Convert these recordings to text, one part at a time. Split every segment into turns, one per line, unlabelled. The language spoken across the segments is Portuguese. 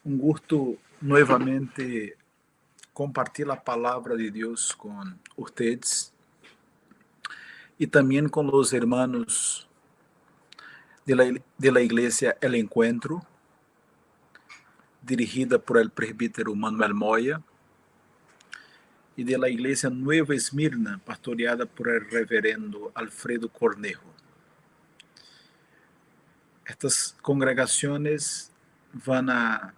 Un gusto nuevamente compartir la palabra de Dios con ustedes y también con los hermanos de la iglesia El Encuentro, dirigida por el presbítero Manuel Moya, y de la iglesia Nueva Esmirna, pastoreada por el reverendo Alfredo Cornejo. Estas congregaciones van a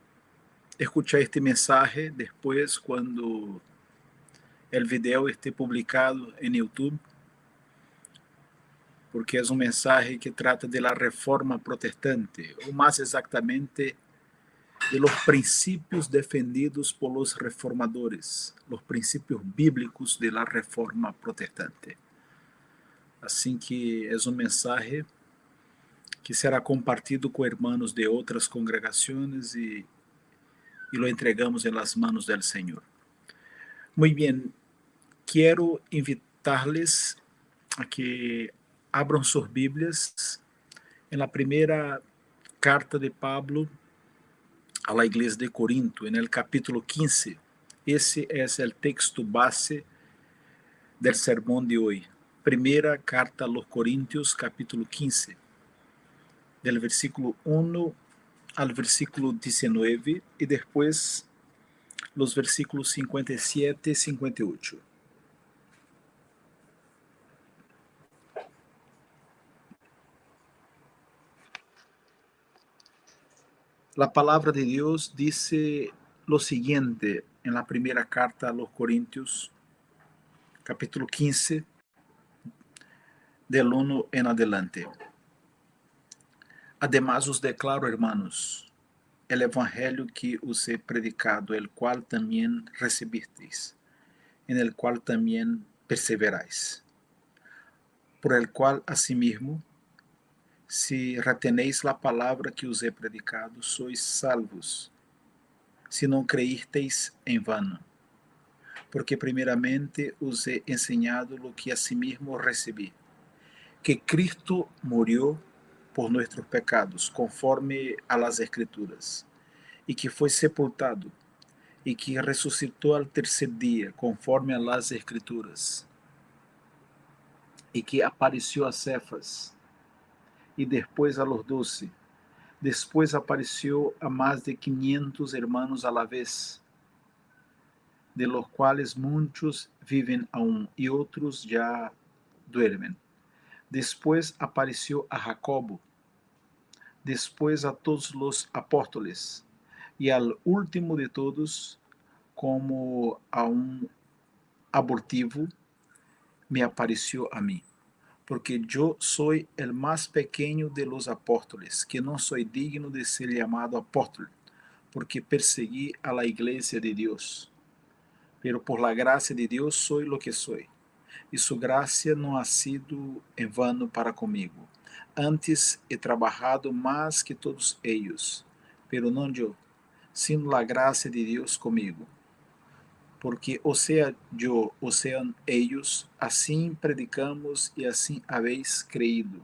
escuchar este mensaje después cuando el video esté publicado en YouTube, porque es un mensaje que trata de la reforma protestante, o más exactamente de los principios defendidos por los reformadores, los principios bíblicos de la reforma protestante. Así que es un mensaje que será compartido con hermanos de otras congregaciones y lo entregamos en las manos del Señor. Muy bien, quiero invitarles a que abram sus Biblias en la primera carta de Pablo a la iglesia de Corinto, en el capítulo 15. Ese es el texto base del sermón de hoy. Primera carta a los Corintios, capítulo 15, del versículo 1 al versículo 19 y después los versículos 57 y 58. La palabra de Dios dice lo siguiente en la primera carta a los Corintios, capítulo 15, del 1 en adelante. Además os declaro, hermanos, el evangelio que os he predicado, el cual también recibisteis, en el cual también perseveráis, por el cual asimismo, si retenéis la palabra que os he predicado, sois salvos, si não creísteis en vano. Porque primeiramente os he enseñado lo que asimismo recibí, que Cristo murió por nuestros pecados, conforme a las Escrituras, y que fue sepultado, y que resucitó al tercer día, conforme a las Escrituras, y que apareció a Cefas, y después a los 12. Después apareció a más de 500 hermanos a la vez, de los cuales muchos viven aún y otros ya duermen. Después apareció a Jacobo, después a todos los apóstoles, y al último de todos, como a un abortivo, me apareció a mí, porque yo soy el más pequeño de los apóstoles, que no soy digno de ser llamado apóstol, porque perseguí a la iglesia de Dios. Pero por la gracia de Dios soy lo que soy, y su gracia no ha sido en vano para conmigo. Antes he trabajado más que todos ellos, pero no yo, sino la gracia de Dios conmigo. Porque o sea yo, o sean ellos, así predicamos y así habéis creído.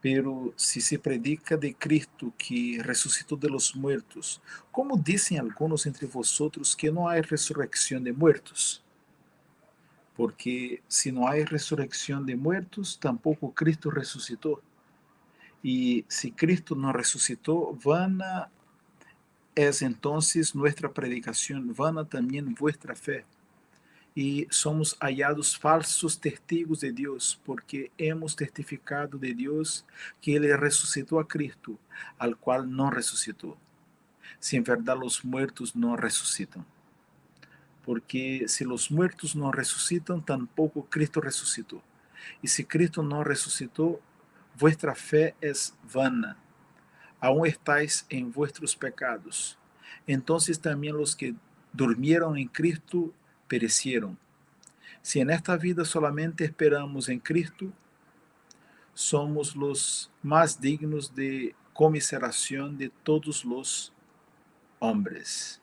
Pero si se predica de Cristo que resucitó de los muertos, ¿cómo dicen algunos entre vosotros que no hay resurrección de muertos? Porque si no hay resurrección de muertos, tampoco Cristo resucitó. Y si Cristo no resucitó, vana es entonces nuestra predicación, vana también vuestra fe. Y somos hallados falsos testigos de Dios, porque hemos testificado de Dios que Él resucitó a Cristo, al cual no resucitó. Si en verdad los muertos no resucitan. Porque si los muertos no resucitan, tampoco Cristo resucitó. Y si Cristo no resucitó, vuestra fe es vana. Aún estáis en vuestros pecados. Entonces también los que durmieron en Cristo perecieron. Si en esta vida solamente esperamos en Cristo, somos los más dignos de conmiseración de todos los hombres.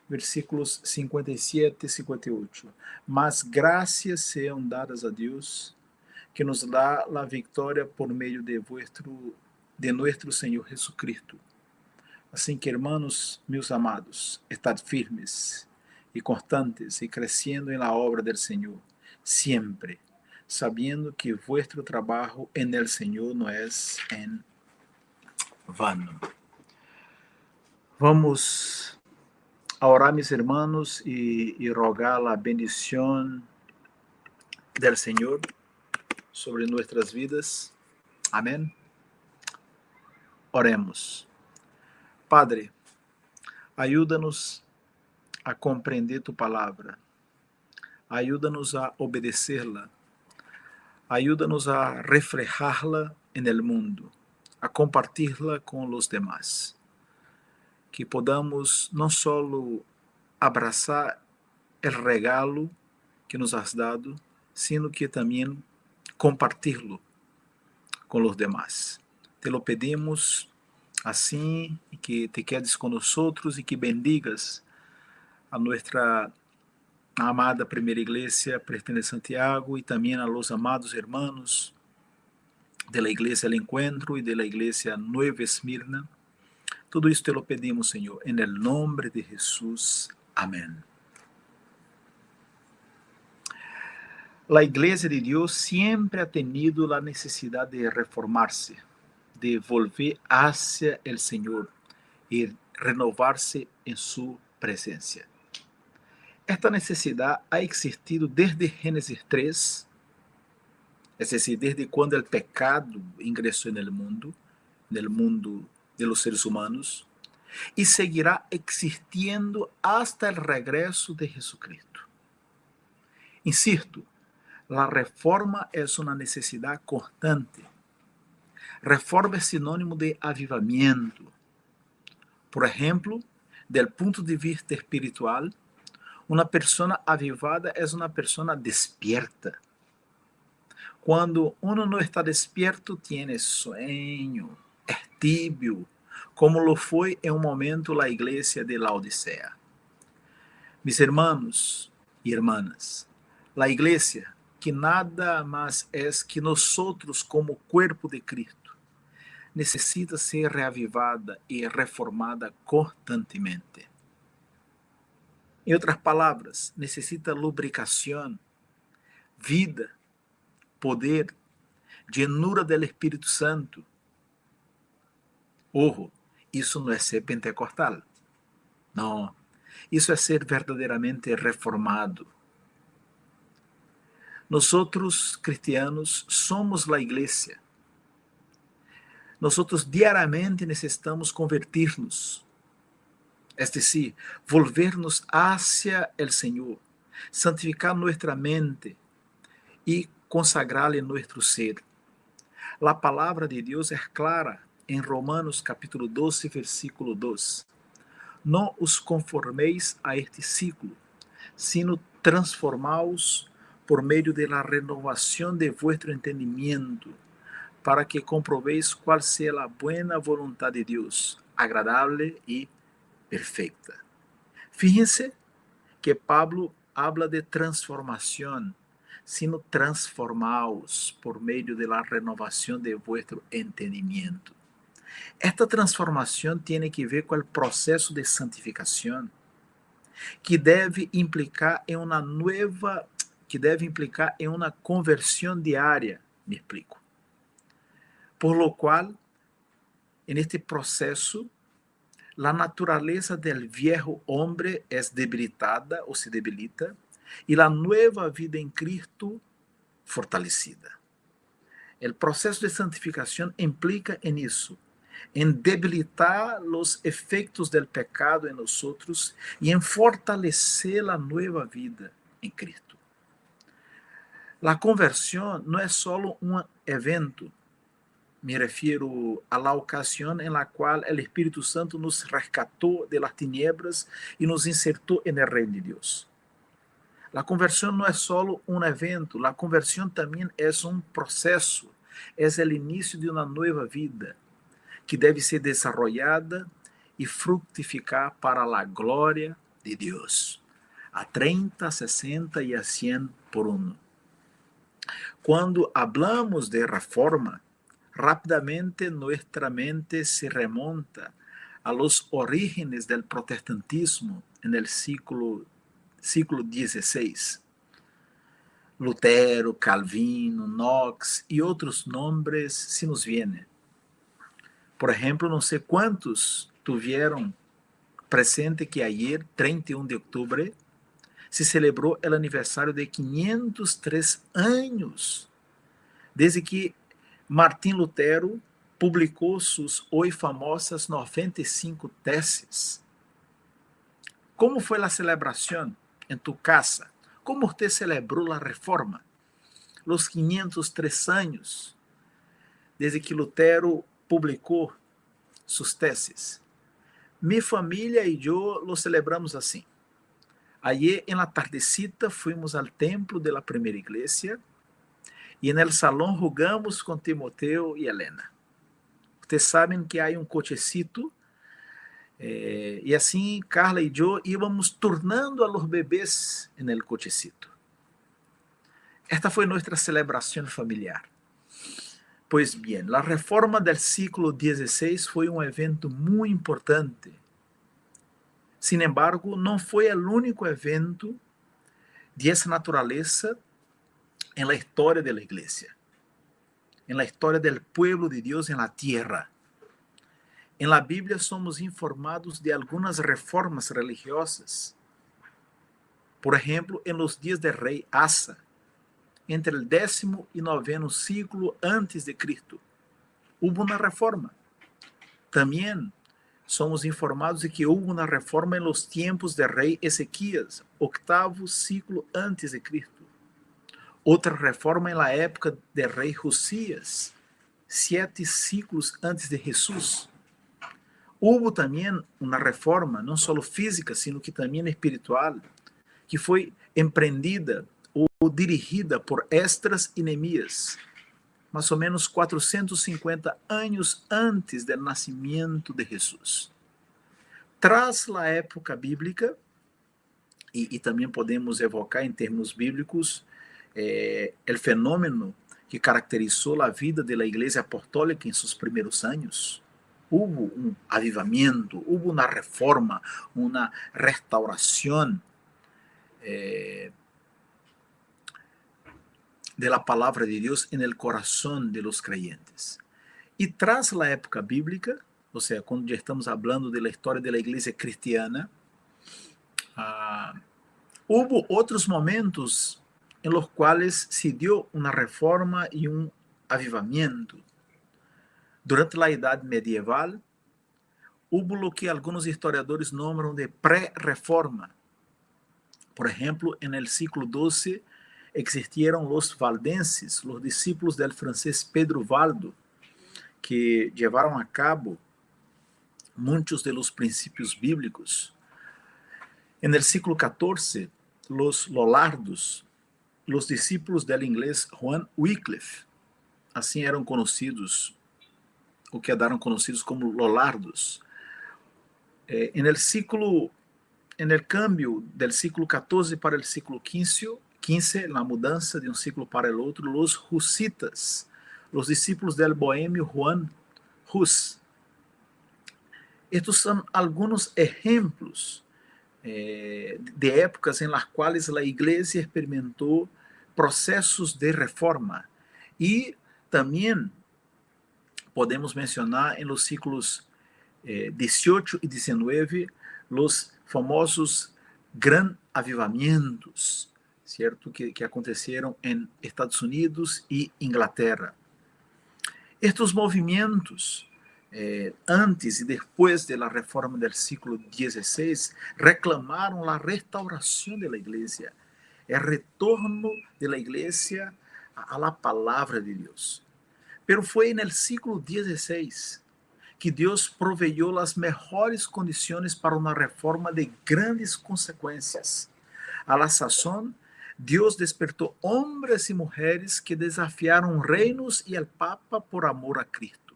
Versículos 57 y 58. Mas gracias sean dadas a Dios, que nos da la victoria por medio de de nuestro Señor Jesucristo. Así que, hermanos, meus amados, estad firmes y constantes y creciendo en la obra del Señor, siempre, sabiendo que vuestro trabajo en el Señor no es en vano. Vamos a orar, mis hermanos, y rogar la bendición del Señor sobre nuestras vidas. Amén. Oremos. Padre, ayúdanos a compreender tu palavra. Ayúdanos a obedecerla. Ayúdanos a reflejarla en el mundo, a compartirla con los demás. Que podamos não solo abraçar o regalo que nos has dado, sino que também compartilhá-lo com os demás. Te lo pedimos assim, e que te quedes conosco e que bendigas a nossa amada primeira igreja Presbiteriana de Santiago e também a los amados hermanos de la igreja El Encuentro e de la igreja Nueva Esmirna. Tudo isso te lo pedimos, Senhor, em nome de Jesus. Amém. A Igreja de Deus sempre ha tenido a necessidade de reformar-se, de volver hacia el Senhor e renovar-se em sua presença. Esta necessidade ha existido desde Gênesis 3, é decir, desde quando o pecado ingressou no mundo de los seres humanos, e seguirá existindo hasta el regreso de Jesucristo. Insisto, la reforma es una necesidad constante. Reforma es sinónimo de avivamiento. Por ejemplo, del punto de vista espiritual, una persona avivada es una persona despierta. Cuando uno no está despierto, tiene sueño, es tibio, como lo foi em momento a igreja de Laodicea. Mis hermanos e hermanas, a igreja, que nada mais é que nós como corpo de Cristo, necessita ser reavivada e reformada constantemente. Em outras palavras, necessita lubricação, vida, poder, llenura do Espírito Santo. Ojo, isso não é ser pentecostal. Não, isso é ser verdadeiramente reformado. Nós, cristianos, somos a igreja. Nós diariamente necessitamos convertir-nos, é decir, volver-nos hacia el Senhor, santificar nossa mente e consagrar-lhe nosso ser. A palavra de Deus é clara em Romanos capítulo 12, versículo 2. Não os conformeis a este ciclo, sino transformaos por meio de la renovação de vuestro entendimiento, para que comproveis qual seja a buena voluntade de Deus, agradável e perfeita. Fíjense que Pablo habla de transformação, sino transformaos por meio de la renovação de vuestro entendimiento. Esta transformação tem que ver com o processo de santificação, que deve implicar em uma conversão diária, me explico. Por lo qual, en este processo, a natureza del viejo hombre é debilitada ou se debilita, e a nova vida em Cristo fortalecida. O processo de santificação implica em isso, em debilitar os efeitos do pecado em nós e em fortalecer a nova vida em Cristo. A conversão não é só um evento, me refiro a la ocasião em la qual o Espírito Santo nos rescatou de las tinieblas e nos insertou en el reino de Deus. A conversão não é só um evento, a conversão também é um processo, é o início de uma nova vida, que deve ser desarrollada e fructificar para a glória de Deus, a 30, 60 e a 100 por 1. Quando hablamos de reforma, rápidamente nuestra mente se remonta a los orígenes del protestantismo en el siglo XVI. Lutero, Calvino, Knox y otros nombres se nos vienen. Por ejemplo, no sé cuántos tuvieron presente que ayer, 31 de octubre, se celebró el aniversario de 503 años desde que Martín Lutero publicó sus hoy famosas 95 tesis. ¿Cómo fue la celebración en tu casa? ¿Cómo usted celebró la reforma? Los 503 años desde que Lutero publicó sus tesis. Mi familia y yo lo celebramos así. Ayer en la tardecita fuimos al templo de la primera iglesia y en el salón jugamos con Timoteo y Elena. Ustedes saben que hay un cochecito y así Carla y yo íbamos turnando a los bebés en el cochecito. Esta fue nuestra celebración familiar. Pues bien, la reforma del siglo XVI fue un evento muy importante. Sin embargo, no fue el único evento de esa naturaleza en la historia de la iglesia, en la historia del pueblo de Dios en la tierra. En la Biblia somos informados de algunas reformas religiosas. Por ejemplo, en los días del rey Asa, entre el 10º y 9º siglo antes de Cristo, hubo una reforma. También somos informados de que hubo una reforma en los tiempos del rey Ezequías, 8º siglo antes de Cristo. Otra reforma en la época del rey Josías, 7 siglos antes de Jesús. Hubo también una reforma, no solo física, sino que también espiritual, que fue emprendida o dirigida por Esdras y Nehemías, más o menos 450 años antes del nacimiento de Jesús. Tras la época bíblica, y también podemos evocar en términos bíblicos el fenómeno que caracterizó la vida de la Iglesia Apostólica en sus primeros años. Hubo un avivamiento, hubo una reforma, una restauración de la palabra de Dios en el corazón de los creyentes. Y tras la época bíblica, o sea, cuando ya estamos hablando de la historia de la iglesia cristiana, hubo otros momentos en los cuales se dio una reforma y un avivamiento. Durante la Edad Medieval, hubo lo que algunos historiadores nombran de pré-reforma. Por ejemplo, en el siglo XII existieron los valdenses, los discípulos del francés Pedro Valdo, que llevaron a cabo muchos de los principios bíblicos. En el siglo XIV, los Lollardos, los discípulos del inglés Juan Wycliffe, así eran conocidos, o quedaron conocidos como Lollardos. En el cambio del siglo XIV para el siglo XV, la mudanza de un siglo para el otro, los husitas, los discípulos del bohemio Juan Hus. Estos son algunos ejemplos de épocas en las cuales la iglesia experimentó procesos de reforma. Y también podemos mencionar en los siglos XVIII y XIX los famosos gran avivamientos, ¿cierto? Que acontecieron en Estados Unidos y Inglaterra. Estos movimientos, antes y después de la reforma del siglo XVI, reclamaron la restauración de la iglesia, el retorno de la iglesia a la palabra de Dios. Pero fue en el siglo XVI que Dios proveyó las mejores condiciones para una reforma de grandes consecuencias. A la sazón, Dios despertó hombres y mujeres que desafiaron reinos y al Papa por amor a Cristo.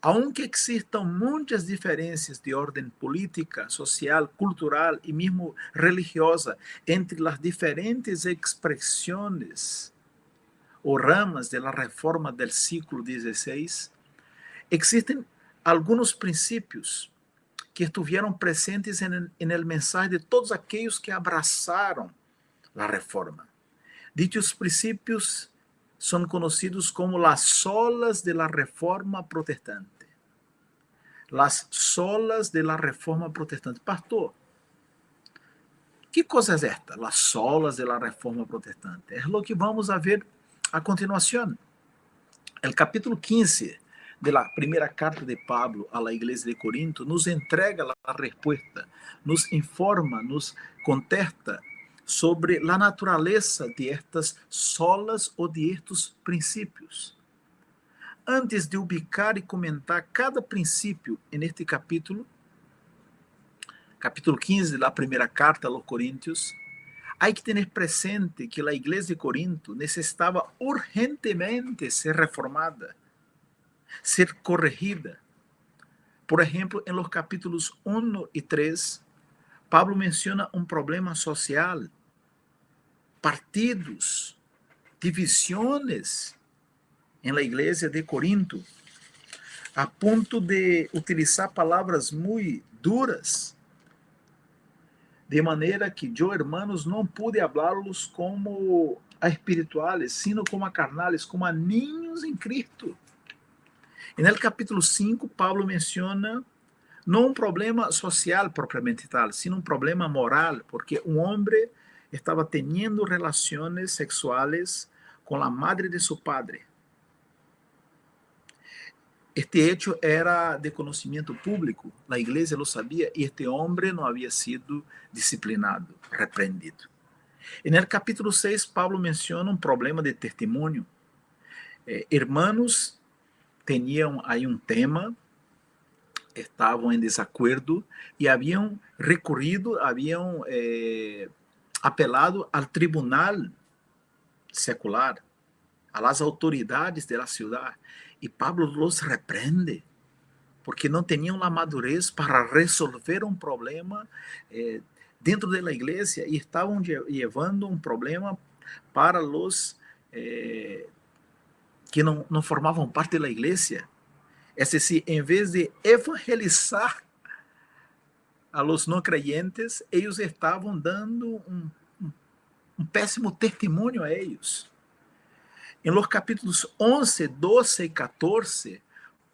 Aunque existan muchas diferencias de orden política, social, cultural y mismo religiosa entre las diferentes expresiones o ramas de la reforma del siglo XVI, existen algunos principios que estuvieron presentes en el mensaje de todos aquellos que abrazaron la reforma. Dichos principios son conocidos como las solas de la reforma protestante. Las solas de la reforma protestante. Pastor, ¿qué cosa es esta? Las solas de la reforma protestante. Es lo que vamos a ver a continuación. El capítulo 15 de la primera carta de Pablo a la iglesia de Corinto nos entrega la respuesta, nos informa, nos contesta sobre la naturaleza de estas solas o de estos princípios. Antes de ubicar y comentar cada principio en este capítulo 15 de la primera carta a los Corintios, hay que tener presente que la iglesia de Corinto necesitaba urgentemente ser reformada, ser corregida. Por ejemplo, en los capítulos 1 y 3, Pablo menciona un problema social, partidos, divisiones en la iglesia de Corinto, a punto de utilizar palavras muy duras, de maneira que eu, hermanos, não pude hablarlos como a espirituales, sino como a carnales, como a niños em Cristo. En el capítulo 5, Pablo menciona não um problema social propriamente tal, sino um problema moral, porque um homem estava tendo relações sexuales com a madre de seu padre. Este hecho era de conhecimento público, a igreja lo sabia e este homem não havia sido disciplinado, repreendido. En el capítulo 6, Pablo menciona um problema de testemunho. Hermanos tinham aí um tema, estavam em desacordo e haviam recorrido, haviam apelado ao tribunal secular, a las autoridades de la ciudad. E Pablo los repreende, porque não tinham a madurez para resolver um problema dentro da igreja e estavam levando um problema para os que não formavam parte da igreja. É decir, em vez de evangelizar a los não creyentes, eles estavam dando um péssimo testemunho a eles. Em los capítulos 11, 12 e 14,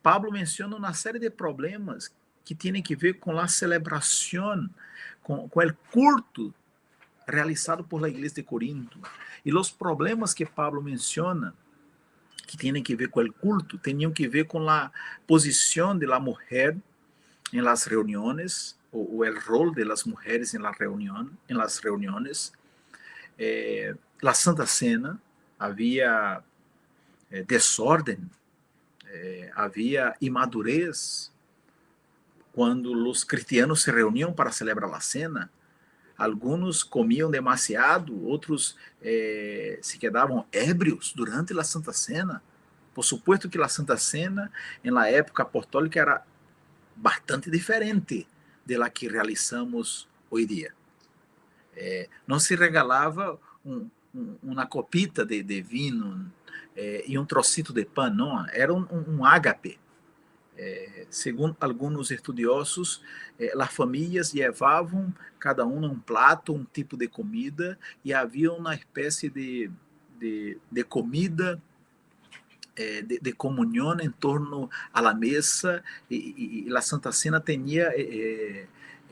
Pablo menciona uma série de problemas que têm que ver com a celebração, com o culto realizado por la igreja de Corinto. E os problemas que Pablo menciona, que têm que ver com o culto, tinham que ver com a posição de la mulher em las reuniões, ou o rol de las mujeres en las reuniones. La Santa Cena, havia desordem, havia imadurez quando os cristianos se reuniam para celebrar a cena. Alguns comiam demasiado, outros se quedavam ébrios durante a Santa Cena. Por supuesto que a Santa Cena, na época apostólica, era bastante diferente de la que realizamos hoje dia. Não se regalava uma copita de vinho e um trocito de pão, não, era um ágape. Segundo alguns estudiosos, as famílias levavam cada um prato, um tipo de comida, e havia uma espécie de comida, de comunhão em torno à la mesa, e a Santa Cena tinha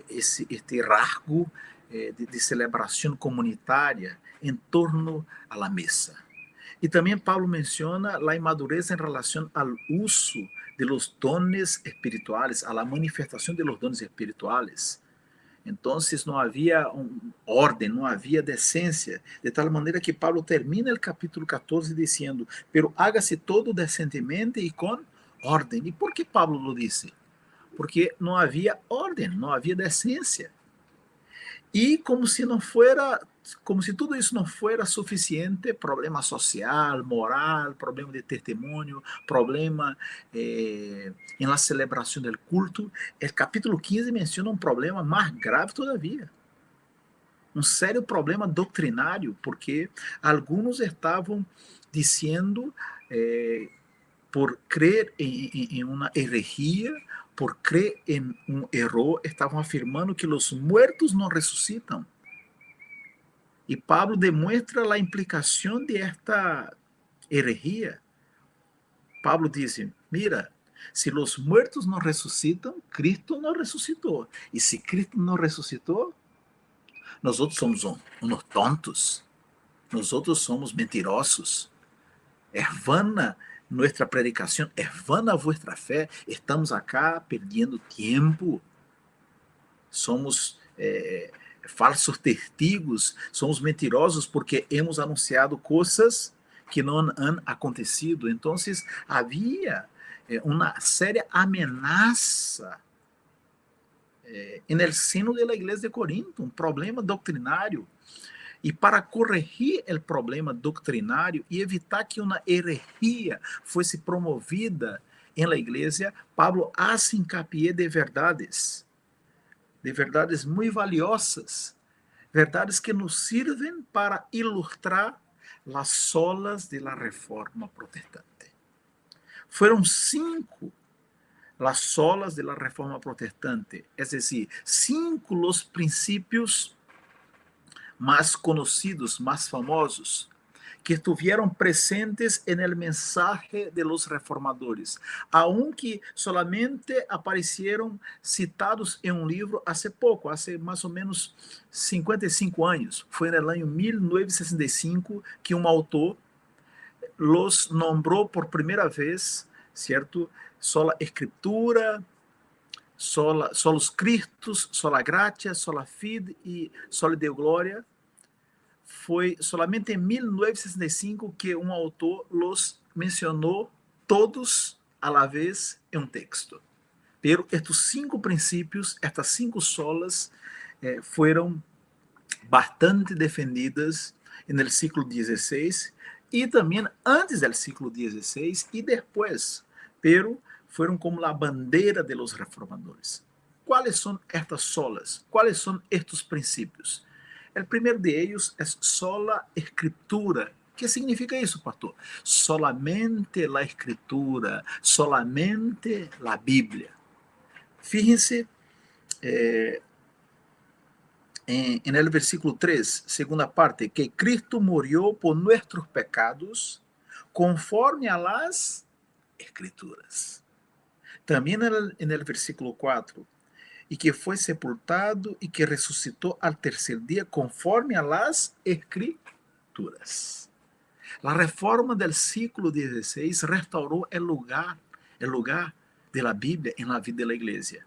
este rasgo de celebração comunitária em torno à la mesa. E também Paulo menciona a imadurez em relação ao uso de los dones espirituales, a la manifestação de los dones espirituales. Então, não havia ordem, não havia decência, de tal maneira que Paulo termina o capítulo 14 dizendo: pero hágase todo decentemente e com ordem. E por que Paulo lo disse? Porque não havia ordem, não havia decência. E como se tudo isso não fosse suficiente, problema social, moral, problema de testemunho, problema em la celebração do culto, o capítulo 15 menciona um problema mais grave todavia. Um sério problema doutrinário, porque alguns estavam diciendo, por creer em uma herejía, por creer em um erro, estavam afirmando que os muertos não ressuscitam. E Pablo demuestra a implicação de esta herejía. Pablo diz: mira, se os muertos não ressuscitam, Cristo não ressuscitou. E se Cristo não ressuscitou, nós somos uns tontos. Nós somos mentirosos. É vana nossa predicação, é vana vuestra fé. Estamos acá perdendo tempo. Somos falsos testigos, somos mentirosos porque hemos anunciado coisas que não han acontecido. Então, havia uma séria ameaça no seno da igreja de Corinto, um problema doutrinário. E para corrigir o problema doutrinário e evitar que uma herejia fosse promovida na igreja, Pablo hace hincapié de verdades muito valiosas, verdades que nos sirven para ilustrar as solas de la reforma protestante. Foram 5 las solas de la reforma protestante, es decir, 5 los princípios mais conhecidos, mais famosos, que estuvieron presentes en el mensaje de los reformadores, aunque solamente aparecieron citados en un libro hace poco, hace más o menos 55 años. Foi no ano 1965 que um autor los nombrou por primeira vez, certo? Sola Escritura, Solus Christus, Sola Gratia, Sola Fide e Sola Deo Glória. Foi somente em 1965 que um autor los mencionou todos a la vez em um texto. Pero estes 5 princípios, estas 5 solas, foram bastante defendidas no século XVI e também antes do século XVI e depois, pero foram como a bandeira de los reformadores. Quais são estas solas? Quais são estes princípios? O primeiro de ellos é sola escritura. O que significa isso, pastor? Solamente a escritura, solamente a Bíblia. Fíjense en el versículo 3, segunda parte, que Cristo murió por nuestros pecados conforme a las escrituras. Também en el versículo 4, e que foi sepultado e que ressuscitou al tercer dia conforme a las escrituras. La reforma del siglo XVI restaurou el lugar de la Bíblia en la vida de la iglesia.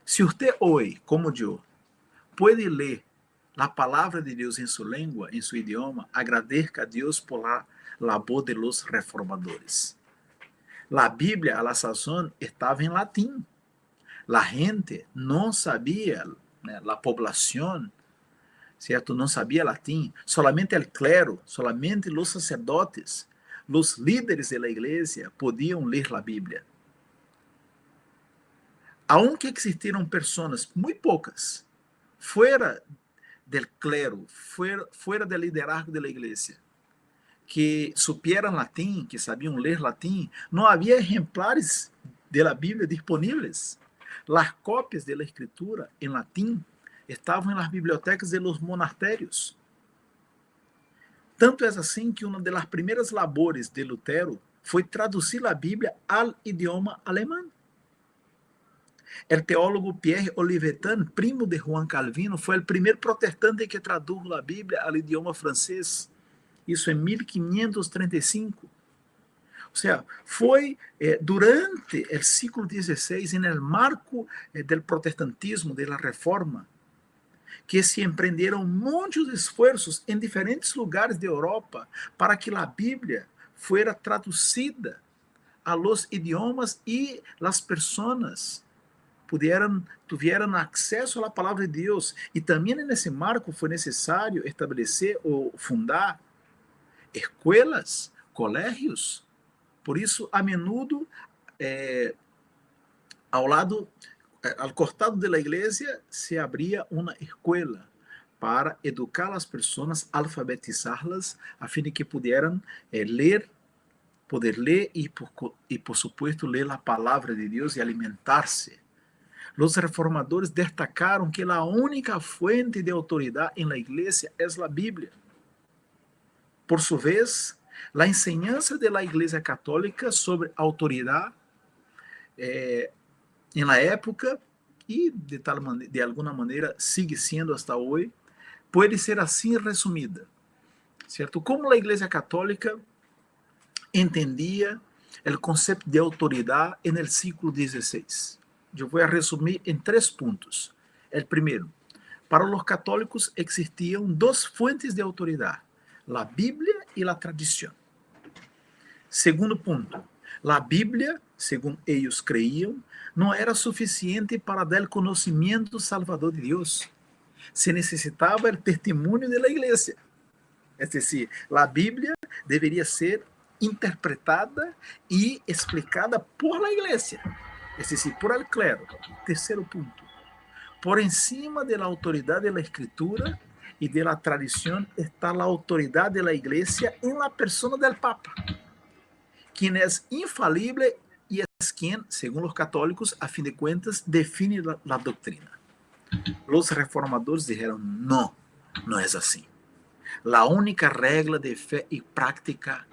Si usted hoy, como yo, puede ler la palabra de Deus em sua língua, em seu idioma, agradezca a Deus por la labor de los reformadores. La Bíblia, a la sazón, estava em latim. La gente não sabia, a população, certo? Não sabia latim. Solamente el clero, solamente os sacerdotes, os líderes da igreja podiam ler a Bíblia. Aunque existiram pessoas, muito poucas, fora del clero, fora del liderazgo da igreja, que supieran latim, que sabiam ler latim, não havia exemplares da Bíblia disponíveis. As cópias da escritura em latim estavam nas bibliotecas de los monastérios. Tanto é assim que uma das primeiras labores de Lutero foi traduzir a Bíblia ao idioma alemão. O teólogo Pierre Olivetan, primo de Juan Calvino, foi o primeiro protestante que traduziu a Bíblia ao idioma francês. Isso em 1535. Ou seja, foi durante o século XVI, no marco do protestantismo, da reforma, que se empreenderam muitos esforços em diferentes lugares da Europa para que a Bíblia fuera traduzida a los idiomas e as pessoas tuvieran acesso à palavra de Deus. E também nesse marco foi necessário estabelecer ou fundar escolas, colégios. Por isso, a menudo, ao costado da igreja, se abria uma escola para educar as pessoas, alfabetizá-las, a fim de que pudieran poder ler e, por supuesto, ler a palavra de Deus e alimentar-se. Os reformadores destacaram que a única fuente de autoridade na igreja é a Bíblia. Por sua vez, a enseñança da Igreja Católica sobre autoridade na época e de alguma maneira sigue sendo hasta hoje, pode ser assim resumida, certo? Como a Igreja Católica entendia o conceito de autoridade no século XVI. Eu vou resumir em 3 pontos. O primeiro, para os católicos existiam 2 fuentes de autoridade, a Bíblia e a tradição. Segundo ponto, a Bíblia, segundo eles creiam, não era suficiente para dar o conhecimento salvador de Deus. Se necessitava o testemunho da igreja. É decir, a Bíblia deveria ser interpretada e explicada por la igreja, es decir, por el clero. Terceiro ponto, por encima da autoridade da escritura e da tradição está a autoridade da igreja em la persona del Papa, quem é infalível e é quem, segundo os católicos, a fim de contas, define a doutrina. Os reformadores disseram, não, não é assim. A única regra de fé e prática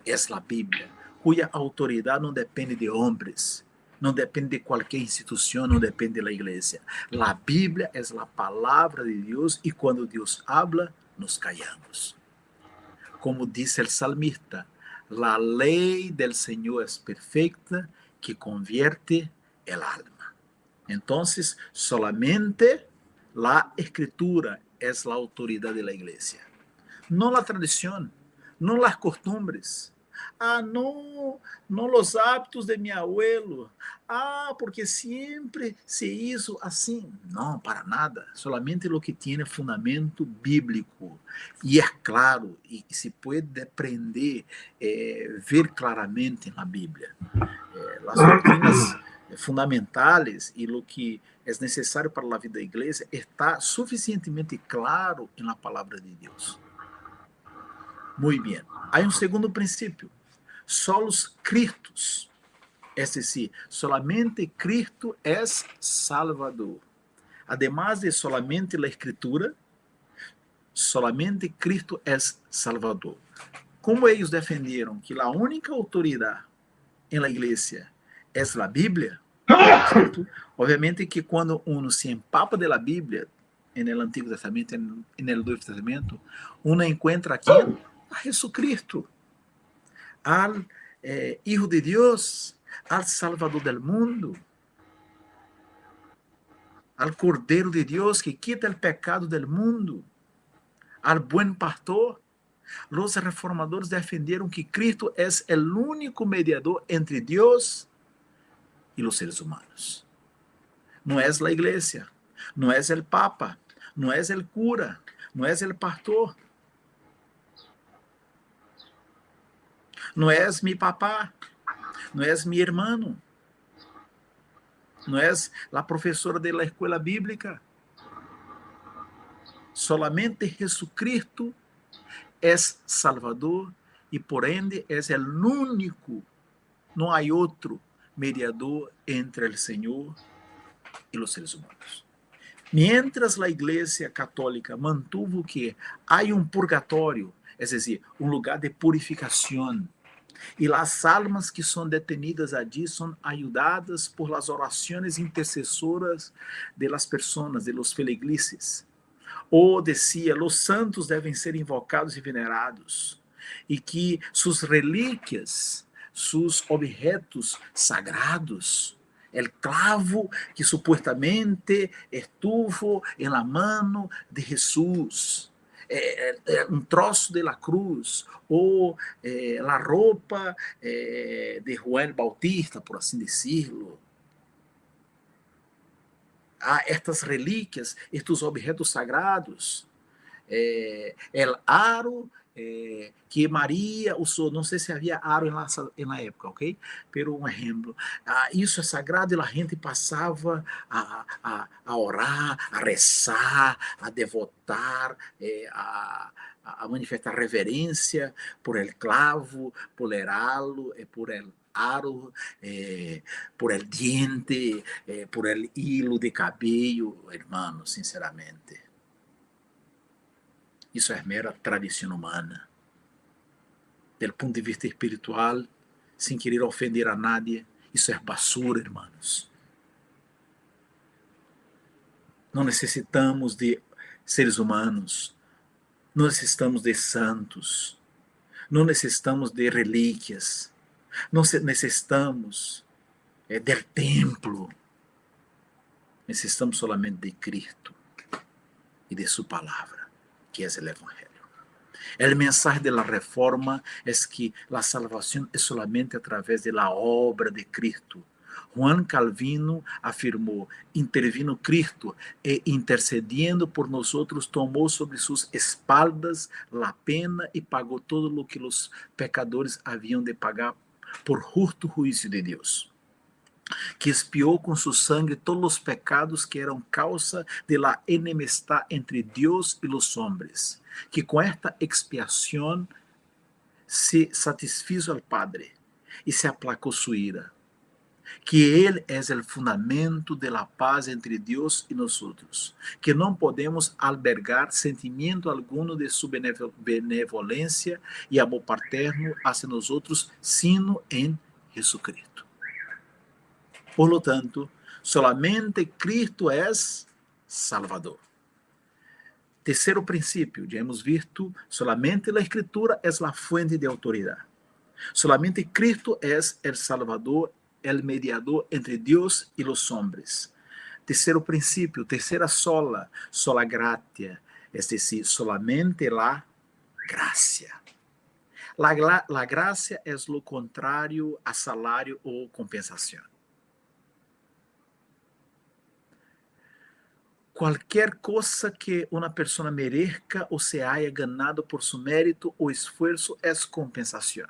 é a Bíblia, cuja autoridade não depende de homens, não depende de qualquer instituição, não depende da igreja. A Bíblia é a palavra de Deus e quando Deus habla, nos callamos. Como diz o salmista, a lei del Senhor é perfeita, que convierte el alma. Então, solamente a escritura é a autoridade da igreja. Não a tradição, não as costumbres. Não os hábitos de meu abuelo. Porque sempre se hizo assim. Não, para nada. Solamente o que tem fundamento bíblico. E é claro, e se pode aprender, ver claramente na Bíblia. As doutrinas fundamentais e o que é necessário para a vida da igreja está suficientemente claro na palavra de Deus. Muito bem. Há um segundo princípio. Solos Cristos. Es decir, solamente Cristo é Salvador. Además de solamente a Escritura, solamente Cristo é Salvador. Como eles defenderam que a única autoridade em la igreja é a Bíblia, certo? Obviamente que quando uno se empapa de la Bíblia, no Antigo Testamento e no Novo Testamento, uno encontra aqui a Jesucristo, al Hijo de Deus, al Salvador del mundo, al Cordeiro de Deus que quita o pecado del mundo, al buen pastor. Os reformadores defenderam que Cristo é o único mediador entre Deus e os seres humanos. Não é a igreja, não é o Papa, não é o cura, não é o pastor. Não é mi papá, não é mi hermano, não é a professora da escola bíblica. Solamente Jesucristo é Salvador e, por ende, é o único, não há outro mediador entre o Senhor e os seres humanos. Mientras a Igreja Católica mantuvo que há um purgatório, é decir, um lugar de purificação, e as almas que são detenidas allí são ajudadas por las orações intercesoras de las personas, de los feligreses. Ou decía, los santos devem ser invocados e venerados, e que suas relíquias, seus objetos sagrados, el clavo que supuestamente estuvo en la mano de Jesús, um troço de la cruz, ou la roupa de Juan Bautista, por assim decirlo. Estas relíquias, estes objetos sagrados, el aro que Maria usou, não sei se havia aro na época, ok? Pero um exemplo, isso é sagrado e a gente passava a orar, a rezar, a devotar, a manifestar reverência por el clavo, por el halo, por el aro, por el diente, por el hilo de cabello, hermano, sinceramente. Isso é mera tradição humana. Do ponto de vista espiritual, sem querer ofender a nadie, isso é basura, irmãos. Não necessitamos de seres humanos, não necessitamos de santos, não necessitamos de relíquias, não necessitamos del templo, necessitamos solamente de Cristo e de sua palavra, que é o Evangelho. El mensaje de la reforma es que la salvación es solamente a través de la obra de Cristo. Juan Calvino afirmou: intervino Cristo e intercediendo por nosotros tomou sobre sus espaldas la pena e pagou todo lo que los pecadores haviam de pagar por justo juízo de Deus, que expiou com su sangue todos os pecados que eram causa de la enemistad entre Deus e los hombres, que com esta expiação se satisfizo al Padre e se aplacou sua ira, que Ele é o fundamento de la paz entre Deus e nós, que não podemos albergar sentimento alguno de sua benevolência e amor paterno hacia nós, sino em Jesucristo. Por lo tanto, solamente Cristo é Salvador. Terceiro princípio, já hemos visto, solamente a Escritura é a fuente de autoridade. Solamente Cristo é o Salvador, o mediador entre Deus e os homens. Terceiro princípio, terceira sola gratia, es decir, solamente la gracia. La gracia é o contrário a salário ou compensação. Qualquer coisa que uma pessoa merezca ou se haya ganado por seu mérito ou esforço é compensação.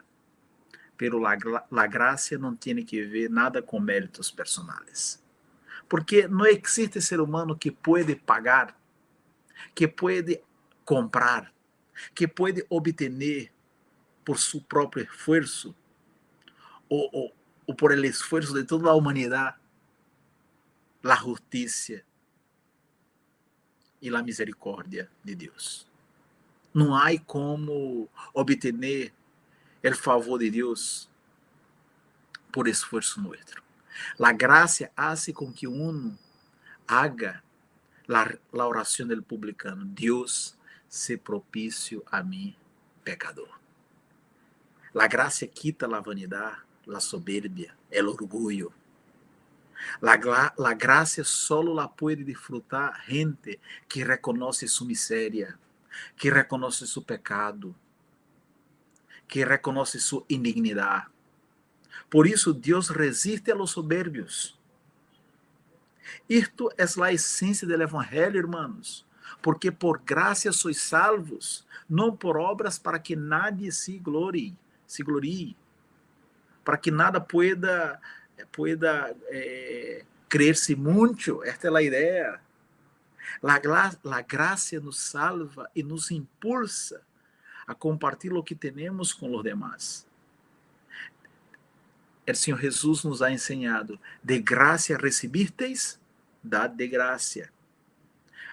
Pero la gracia não tem que ver nada com méritos personais. Porque não existe ser humano que pode pagar, que pode comprar, que pode obter por seu próprio esforço ou por el esforço de toda a humanidade a justiça e a misericórdia de Deus. Não há como obter o favor de Deus por esforço nosso. A graça hace com que uno haga la oração del publicano: Deus, se propício a mim, pecador. La graça quita la vanidade, la soberbia, el orgullo. La gracia solo la puede disfrutar gente que reconoce su miseria, que reconoce su pecado, que reconoce su indignidad. Por isso, Deus resiste a los soberbios. Isto é a essência do Evangelho, irmãos, porque por graça sois salvos, não por obras para que nadie se glorie, para que nada pueda creer-se muito. Esta é a ideia. La graça nos salva e nos impulsa a compartilhar o que temos com os demás. O Senhor Jesus nos ha ensinado: de graça recebisteis, dad de graça.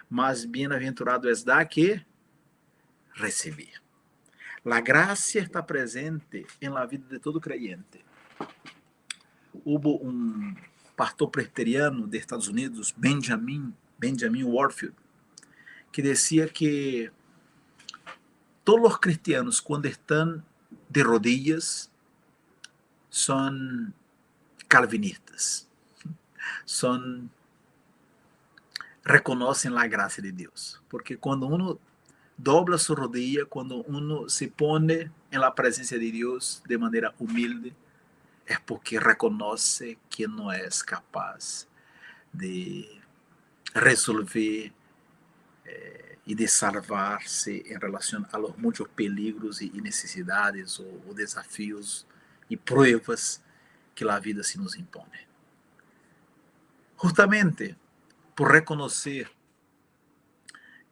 Mas bem-aventurado és dar que receber. La graça está presente em la vida de todo creyente. Houve um pastor presbiteriano de Estados Unidos, Benjamin Warfield, que dizia que todos os cristianos, quando estão de rodillas, são calvinistas, reconhecem a graça de Deus, porque quando uno dobla sua rodilla, quando uno se põe em la presença de Deus de maneira humilde, é porque reconhece que não é capaz de resolver y de salvarse en relación a los muchos peligros y necesidades o desafíos y pruebas que la vida se nos impone. Justamente por reconocer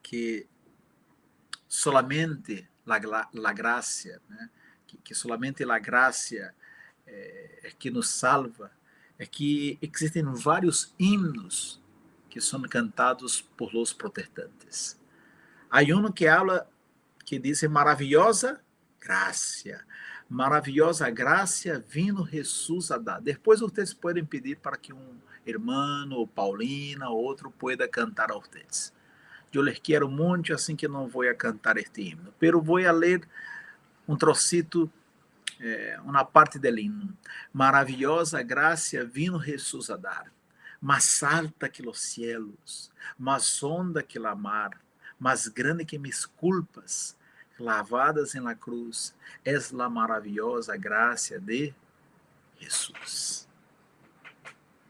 que solamente la gracia, né? que solamente la gracia é que nos salva, é que existem vários himnos que são cantados por los protestantes. Há um que habla, que diz maravilhosa gracia vino Jesús a dar. Depois vocês podem pedir para que hermano, ou Paulina, ou outro, pueda cantar a vocês. Eu les quero muito, assim que não vou a cantar este himno, pero vou a ler um trocito, uma parte del himno. Maravilhosa gracia vino Jesús a dar, más alta que los cielos, más honda que la mar, más grande que mis culpas, clavadas en la cruz, es la maravillosa gracia de Jesús.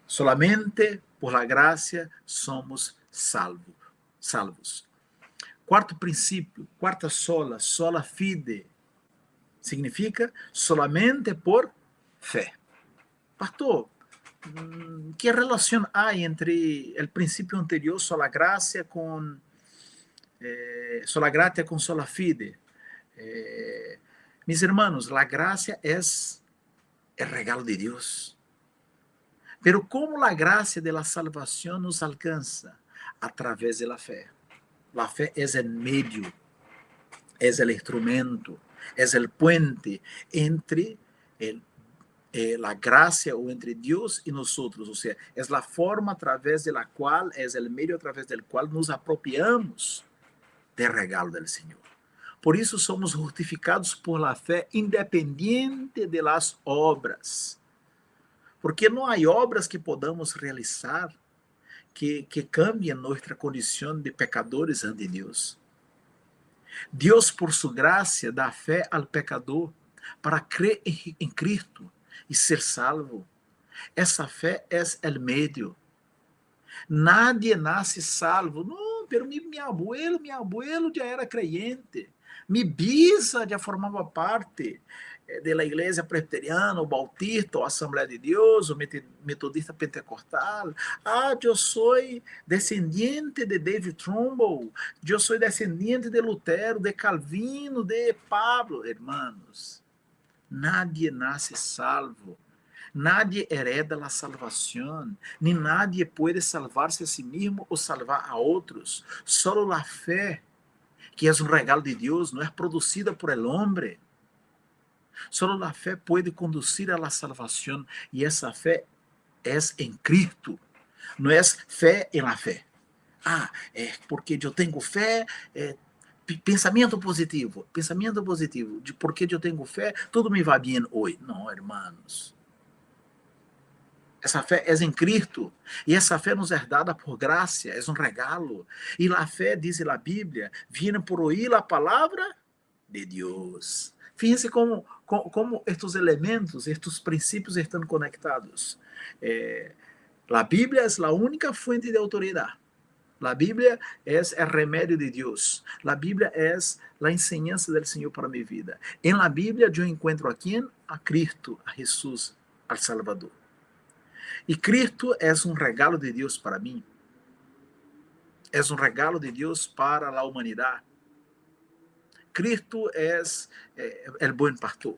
Solamente por la gracia somos salvos. Quarto princípio, quarta sola fide, significa solamente por fé. Pastor, ¿qué relación hay entre el principio anterior, sola gracia, con sola fide? Mis hermanos, la gracia es el regalo de Dios. Pero ¿cómo la gracia de la salvación nos alcanza? A través de la fe. La fe es el medio, es el instrumento, es el puente entre la gracia o entre Dios y nosotros. O sea, es la forma a través de la cual, es el medio a través del cual nos apropiamos del regalo del Señor. Por isso somos justificados por la fe independiente de las obras. Porque não há obras que podamos realizar que cambiem nossa condição de pecadores ante Deus. Deus, por sua graça, dá fé ao pecador para crer em Cristo e ser salvo. Essa fé é o meio. Nadie nasce salvo. Não, pero mi abuelo já era creyente. Mi bisa já formava parte da igreja presbiteriana, o bautista, ou Assembleia de Deus, o metodista pentecostal. Eu sou descendiente de David Trumbull, eu sou descendiente de Lutero, de Calvino, de Pablo. Hermanos, nadie nasce salvo. Nadie hereda a salvação, nem nadie pode salvar-se a si mesmo ou salvar a outros. Solo a fé, que é um regalo de Deus, não é producida por el hombre. Solo a fé pode conduzir a la salvação, e essa fé é em Cristo. Não é fé em la fé. É porque eu tenho fé, pensamento positivo. Porque eu tenho fé, tudo me vai bem hoje. Não, hermanos. Essa fé é em Cristo, e essa fé nos é dada por graça, é um regalo. E a fé, diz a Bíblia, vem por ouvir a palavra de Deus. Fíjense como estes elementos, estes princípios estão conectados. A Bíblia é a única fonte de autoridade. A Bíblia é o remédio de Deus. A Bíblia é a enseñança do Senhor para minha vida. Em la Bíblia eu encontro a quem? A Cristo, a Jesus, al Salvador. E Cristo é um regalo de Deus para mim. É um regalo de Deus para a humanidade. Cristo é o bom pastor.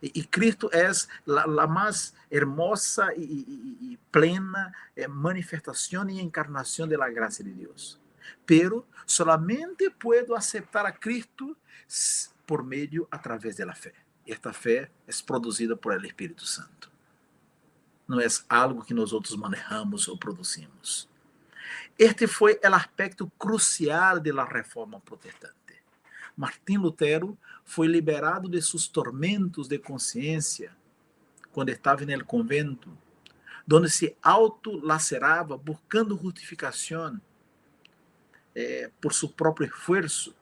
E Cristo é a mais hermosa e plena manifestação e encarnação da graça de Deus. Pero solamente puedo aceitar a Cristo por meio, através da fé. Esta fé é produzida por el Espírito Santo. Não é algo que nós outros manejamos ou produzimos. Este foi o aspecto crucial da reforma protestante. Martim Lutero foi liberado de seus tormentos de consciência quando estava no convento, onde se autolacerava buscando justificação por seu próprio esforço,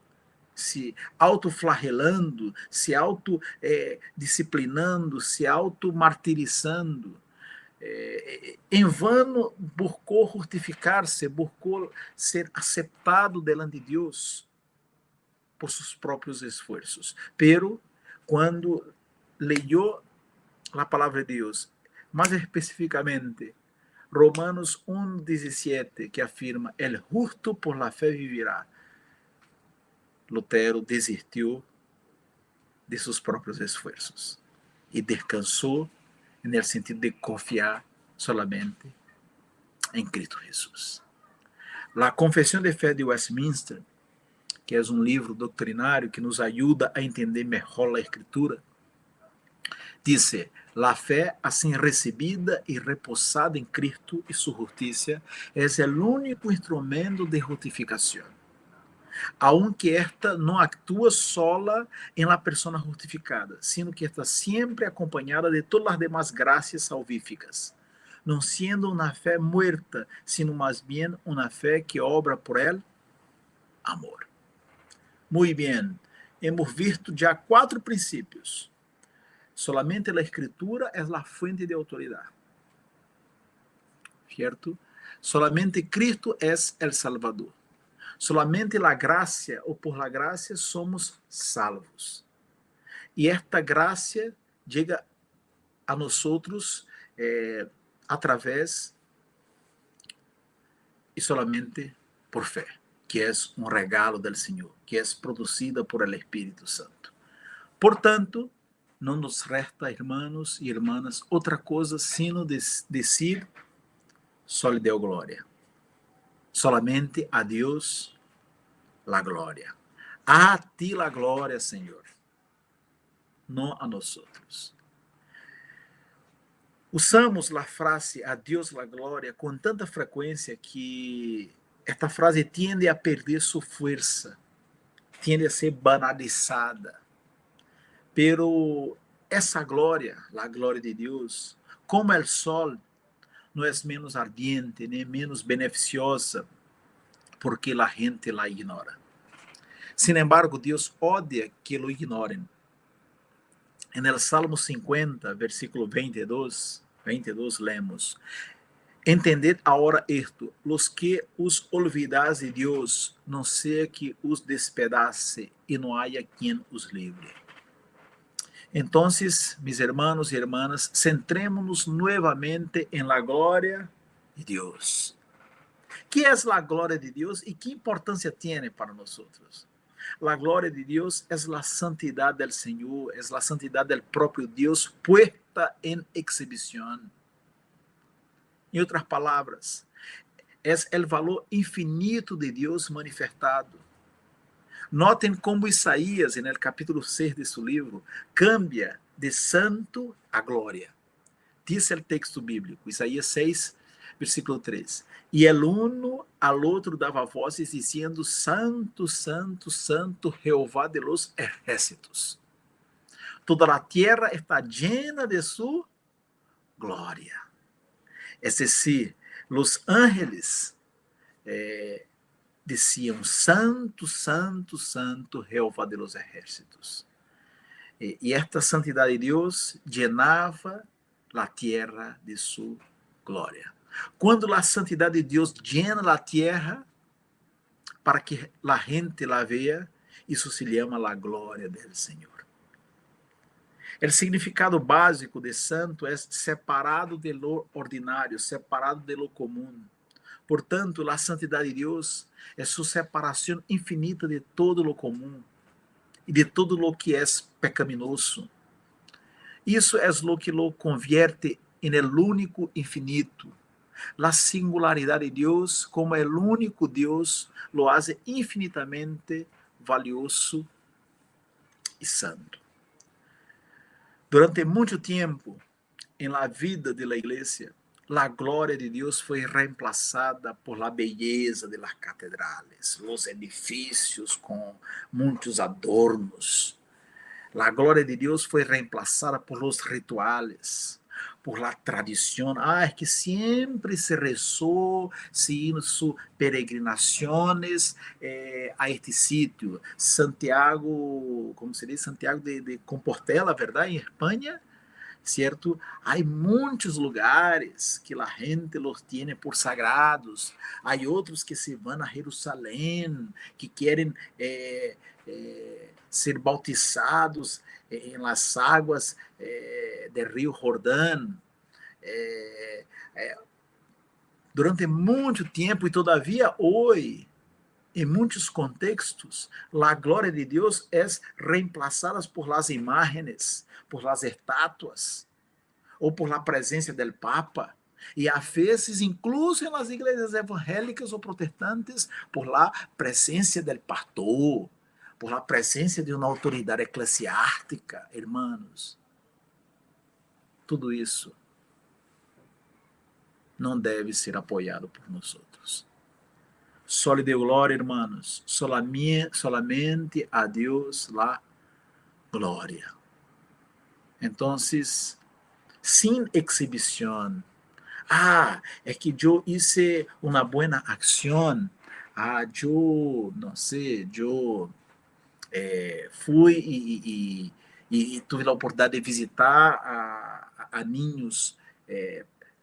se autoflagelando, se autodisciplinando, se automartirizando. em vano buscou justificar-se, buscou ser aceptado delante de Deus por seus próprios esforços. Pero quando leyó a palavra de Deus, mais especificamente Romanos 1:17, que afirma: "El justo por la fe vivirá", Lutero desistiu de seus próprios esforços e descansou no sentido de confiar solamente em Cristo Jesus. A Confissão de Fé de Westminster, que é um livro doutrinário que nos ajuda a entender melhor a Escritura, diz: "La fé assim recebida e reposada em Cristo e sua justiça é o único instrumento de justificação, aunque esta não atua sola em la persona justificada, sino que está sempre acompanhada de todas as demás graças salvíficas, não sendo uma fé muerta, sino mais bem uma fé que obra por el amor." Muito bem, hemos visto já 4 princípios. Solamente a Escritura é a fuente de autoridade, ¿cierto? Solamente Cristo é el Salvador. Solamente la gracia ou por la gracia somos salvos. E esta gracia chega a nosotros através e solamente por fé, que é um regalo del Senhor, que é producida por el Espírito Santo. Portanto, não nos resta, irmãos e irmãs, outra coisa sino dizer: só lhe deu glória. Solamente a Deus la glória. A ti la glória, Senhor, não a nós outros. Usamos a frase "a Deus la glória" com tanta frequência que esta frase tende a perder sua força, tende a ser banalizada. Pero essa glória, a glória de Deus, como o sol, não é menos ardiente, nem menos beneficiosa, porque a gente la ignora. Sin embargo, Deus odia que lo ignorem. En el Salmo 50, versículo 22, lemos: "Entended ahora esto, los que os olvidais de Deus, não seja que os despedace e não haya quien os livre." Então, mis hermanos e hermanas, centrémonos nuevamente en la gloria de Deus. ¿Qué es la gloria de Dios y qué importancia tiene para nosotros? La gloria de Dios es la santidad del Señor, es la santidad del propio Dios puesta en exhibición. En otras palabras, es el valor infinito de Dios manifestado. Notem como Isaías, en el capítulo 6 de su livro, cambia de santo a glória. Diz o texto bíblico, Isaías 6, versículo 3. "E el uno al outro dava vozes, dizendo: Santo, Santo, Santo, Jeová de los ejércitos. Toda a terra está llena de su glória." Es decir, los ángeles diziam: Santo, Santo, Santo, Jeová de los ejércitos. E esta santidade de Deus llenava a terra de sua glória. Quando a santidade de Deus llena a terra para que a gente la vea, isso se chama a glória do Senhor. O significado básico de santo é separado de lo ordinário, separado de lo comum. Portanto, a santidade de Deus é sua separação infinita de todo lo comum e de todo lo que é pecaminoso. Isso é lo que lo convierte em el único infinito. La singularidade de Deus, como el único Deus, lo hace infinitamente valioso e santo. Durante muito tempo, em la vida de la igreja, la glória de Deus foi reemplazada por la belleza de las catedrales, los edifícios com muitos adornos. La glória de Deus foi reemplazada por los rituales, por la tradición. Es que siempre se rezó, se hizo peregrinaciones a este sitio. Santiago, como se dice? Santiago de Compostela, ¿verdad? En España. ¿cierto? Hay muchos lugares que la gente los tiene por sagrados. Hay otros que se van a Jerusalén, que quieren ser bautizados en las aguas del río Jordán. Eh, eh, durante muito tempo e todavia hoje, em muitos contextos, a glória de Deus é reemplazada por las imágenes, por las estatuas, ou por la presença del Papa. E a vezes, incluso em las igrejas evangélicas ou protestantes, por la presença del pastor, por la presença de uma autoridade eclesiástica, hermanos. Tudo isso não deve ser apoiado por nós outros. Só lhe deu glória, hermanos. Solamente a Deus la glória. Então, sem exibição. É que eu hice uma boa ação. Eu, não sei, eu fui e tive a oportunidade de visitar a ninhos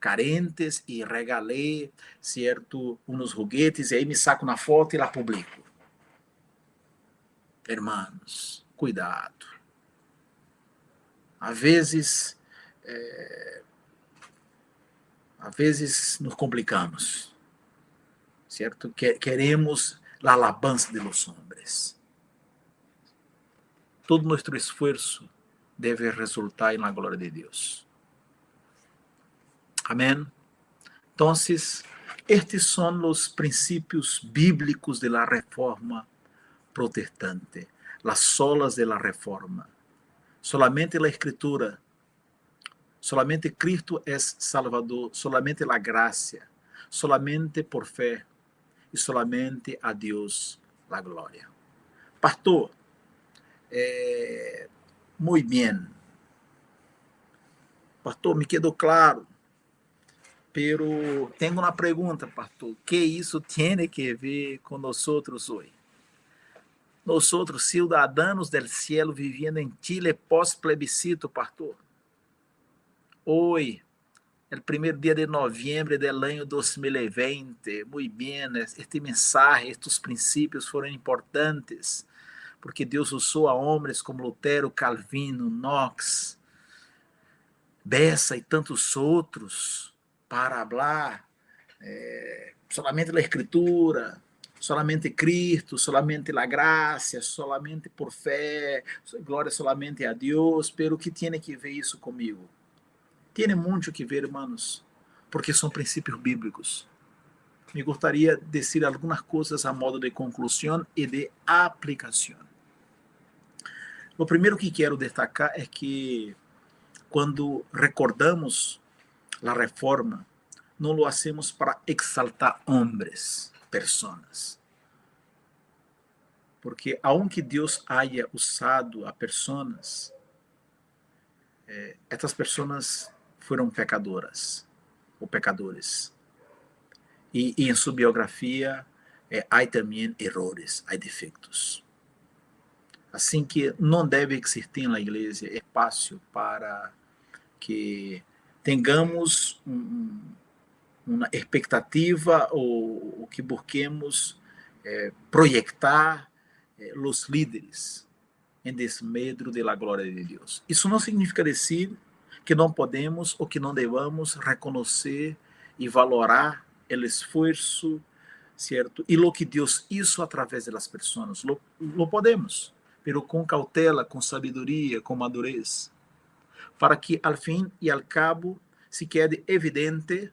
carentes e regalei, certo, uns joguetes, e aí me saco na foto e la publico. Hermanos, cuidado. Às vezes nos complicamos, certo? Queremos a alabanza de los hombres. Todo nosso esforço deve resultar na glória de Deus. Amém? Então, estes são os princípios bíblicos de la reforma protestante, las solas de la reforma. Solamente la escritura, solamente Cristo é Salvador, solamente la gracia, solamente por fé e solamente a Deus la glória. Pastor, muito bem. Pastor, me quedou claro. Pero tenho uma pergunta, pastor. Que isso tem que ver com nós outros hoje? Nós outros cidadãos del cielo vivendo em Chile pós-plebiscito, pastor. Hoje, o primeiro dia de novembro do ano 2020. Muito bem, este mensagem, estes princípios foram importantes, porque Deus usou a homens como Lutero, Calvino, Knox, Bessa e tantos outros para falar solamente a escritura, solamente Cristo, solamente a graça, solamente por fé, glória solamente a Deus. Pero que tem que ver isso comigo? Tem muito que ver, hermanos, porque são princípios bíblicos. Me gostaria de dizer algumas coisas a modo de conclusão e de aplicação. O primeiro que quero destacar é que quando recordamos a reforma, não lo hacemos para exaltar homens, pessoas. Porque aunque Deus haya usado a pessoas, estas pessoas foram pecadoras ou pecadores. E em sua biografia há também erros, há defeitos. Assim que não deve existir na igreja espaço para que tenhamos uma expectativa ou que busquemos projetar os líderes em desmedro da glória de Deus. Isso não significa dizer que não podemos ou que não devamos reconhecer e valorar o esforço, certo? E o que Deus hizo através das pessoas. Lo podemos, pero com cautela, com sabedoria, com madurez, para que, al fim e al cabo, se quede evidente,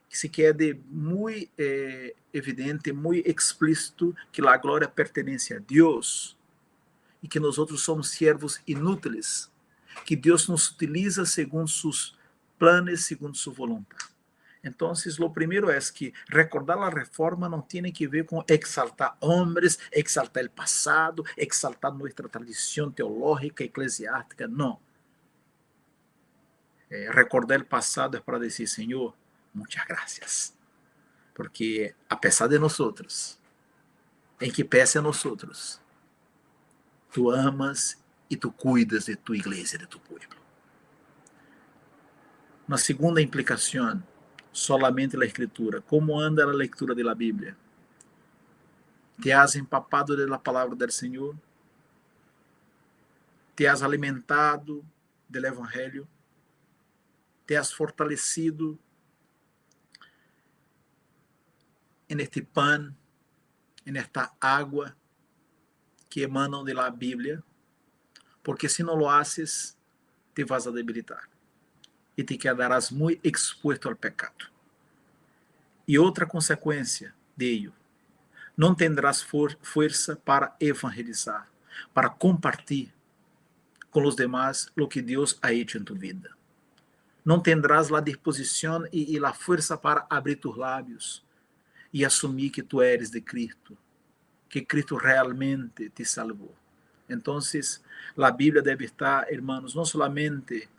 se quede muito evidente, muito explícito que a glória pertence a Deus e que nós outros somos servos inúteis, que Deus nos utiliza segundo seus planos, segundo sua vontade. Então, o primeiro é que recordar a reforma não tem que ver com exaltar homens, exaltar o passado, exaltar nossa tradição teológica, eclesiástica, não. Recordar o passado é para dizer, Senhor, muitas graças, porque a pesar de nós outros, em que pese a nós outros, tu amas e tu cuidas de tu igreja, de tu povo. Uma segunda implicação, solamente a escritura. Como anda a leitura da Bíblia? ¿Te has empapado de la palabra del Senhor? ¿Te has alimentado del Evangelho? ¿Te has fortalecido en este pan, en esta agua que emanan de la Bíblia? Porque se não lo haces, te vas a debilitar e te quedarás muito expuesto ao pecado. E outra consequência de ello, não tendrás força para evangelizar, para compartilhar com os demás lo que Deus ha hecho em tu vida. Não tendrás a disposição e a força para abrir tus lábios e assumir que tu eres de Cristo, que Cristo realmente te salvou. Então, a Bíblia deve estar, hermanos, não solamente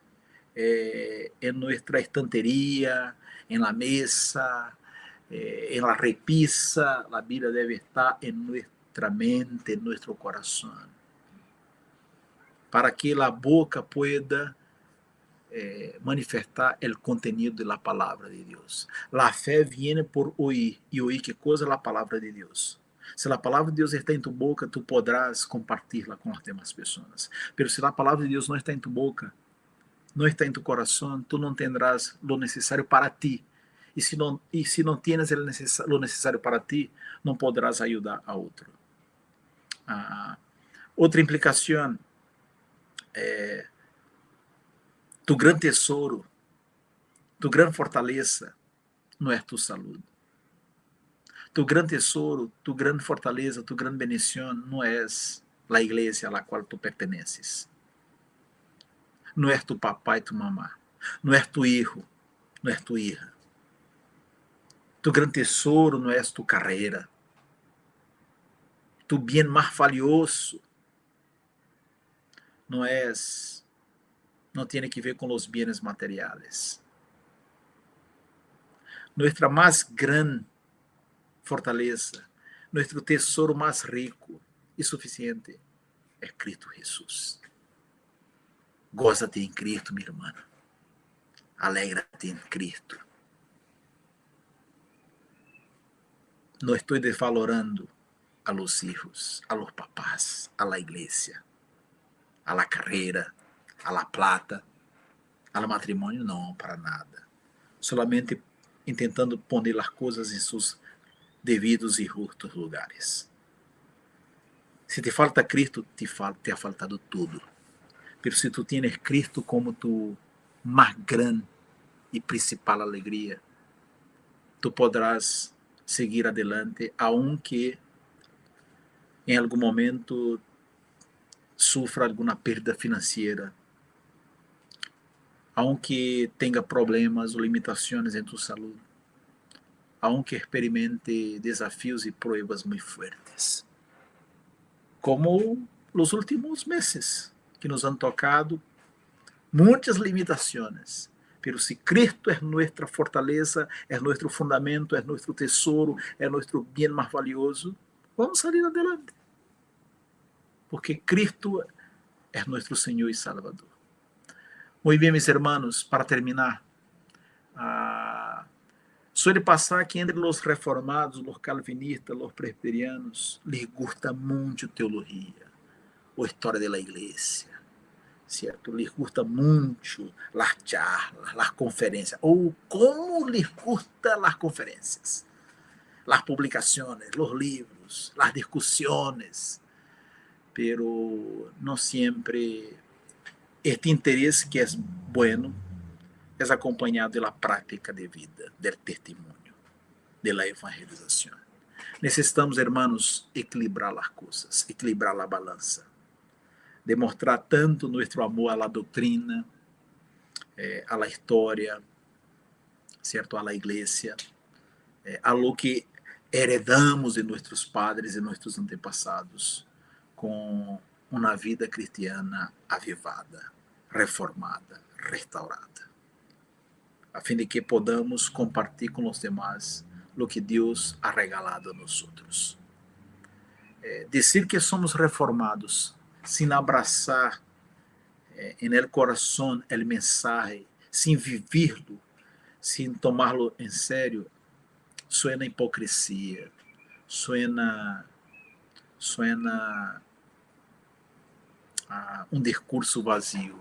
em nossa estanteria, em la mesa, em la repisa. A Bíblia deve estar em nossa mente, em nosso coração, para que a boca pueda manifestar o conteúdo da palavra de Deus. A fé viene por oír, e oír que coisa? A palavra de Deus. Se a palavra de Deus está em tu boca, tu podrás compartilhá-la com as demais pessoas. Mas se a palavra de Deus não está em tu boca, não está em tu coração, tu não tendrás lo necessário para ti. E se não tienes lo necessário para ti, não podrás ajudar a outro. Outra implicação é tu grande tesouro, tu grande fortaleza, não é tu saúde. Tu grande tesouro, tu grande fortaleza, tu grande bendição não é a igreja a la qual tu perteneces. Não é tu papai e tu mamá. Não é tu hijo, não é tu hija. Tu grande tesouro não é tu carreira. Tu bem mais valioso não tem que ver com os bens materiais. Nossa mais grande fortaleza, nosso tesouro mais rico e suficiente é Cristo Jesus. Goza-te em Cristo, minha irmã. Alegra-te em Cristo. Não estou desvalorando a los hijos, a los papás, a la iglesia, a la carreira, a la plata, a la matrimônio, não, para nada. Solamente tentando poner as coisas em seus devidos e justos lugares. Se te falta Cristo, te ha faltado tudo. Mas se tu tienes Cristo como tu mais grande e principal alegria, tu podrás seguir adelante, aunque em algum momento sufra alguma perda financeira, aunque tenha problemas ou limitações em tu saúde, aunque experimente desafios e pruebas muito fuertes, como os últimos meses, que nos han tocado muitas limitações. Pero se Cristo é nossa fortaleza, é nosso fundamento, é nosso tesouro, é nosso bem mais valioso, vamos sair adelante. Porque Cristo é nosso Senhor e Salvador. Muito bem, meus irmãos, para terminar, suele passar que entre os reformados, os calvinistas, os presbiterianos, les gusta muito teologia, ou história da igreja, certo? Lhes gusta muito as charlas, as conferências, ou como lhes gusta as conferências, as publicações, os livros, as discussões, pero não sempre este interesse que é bueno é acompanhado da prática de vida, do testemunho, da evangelização. Necessitamos, hermanos, equilibrar as coisas, equilibrar a balança, demonstrar tanto nosso amor à doutrina, à história, certo, à igreja, a lo que heredamos de nossos padres e nossos antepassados, com uma vida cristiana avivada, reformada, restaurada, a fim de que podamos compartilhar com os demais o que Deus ha regalado a nós. Dizer que somos reformados sem abraçar en el corazón el mensaje, sem vivi-lo, sem tomá-lo em sério, suena hipocrisia, suena um discurso vazio.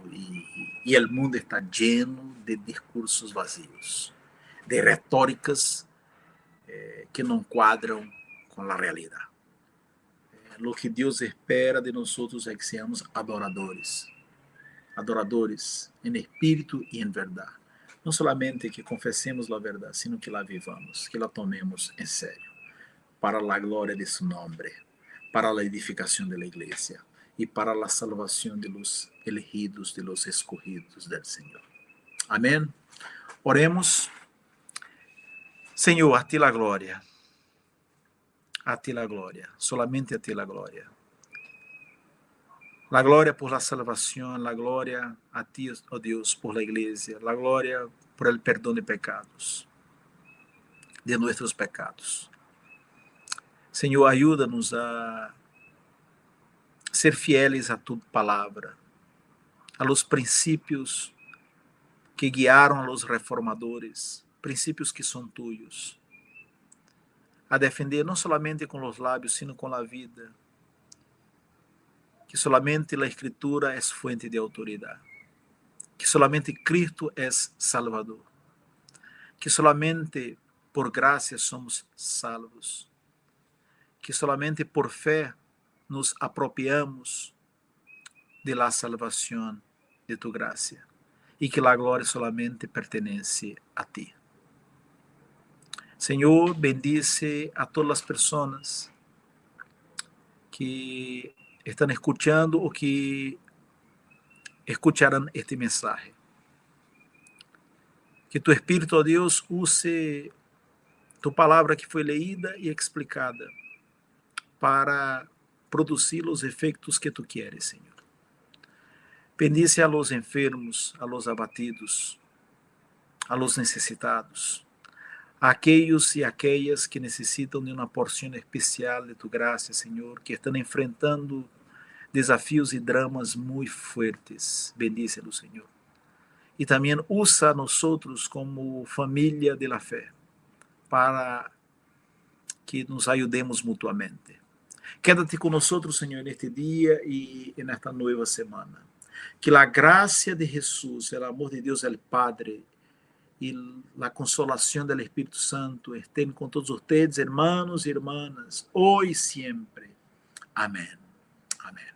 E o mundo está lleno de discursos vazios, de retóricas que não quadram com a realidade. O que Deus espera de nós é que seamos adoradores em espírito e em verdade. Não somente que confessemos a verdade, sino que la vivamos, que la tomemos em sério, para a glória de su nome, para a edificação da igreja e para a salvação de los elegidos, de los escogidos del Senhor. Amém. Oremos. Senhor, a ti la glória. A ti la gloria, solamente a ti la gloria. La gloria por la salvación, la gloria a ti, oh Dios, por la iglesia, la gloria por el perdón de pecados, de nuestros pecados. Senhor, ayúdanos a ser fieles a tu palabra, a los principios que guiaron a los reformadores, principios que são tuyos, a defender não somente com os lábios, sino com a vida, que solamente a Escritura é fuente de autoridade, que solamente Cristo é Salvador, que solamente por graça somos salvos, que solamente por fé nos apropriamos de la salvação de tu graça e que a glória solamente pertenece a ti. Senhor, bendice a todas as pessoas que estão escutando ou que escucharão este mensagem. Que tu Espírito, ó Deus, use tu palavra que foi leída e explicada para produzir os efeitos que tu queres, Senhor. Bendice a los enfermos, a los abatidos, a los necessitados, a aqueles e aquelas que necessitam de uma porção especial de tu graça, Senhor, que estão enfrentando desafios e dramas muito fortes. Bendícelo, Senhor. E também usa a nós como família de la fé para que nos ajudemos mutuamente. Quédate com nós, Senhor, neste dia e nesta nova semana. Que a graça de Jesus, o amor de Deus, o Padre, e a consolação do Espírito Santo estén com todos vocês, hermanos e hermanas, hoje e sempre. Amém. Amém.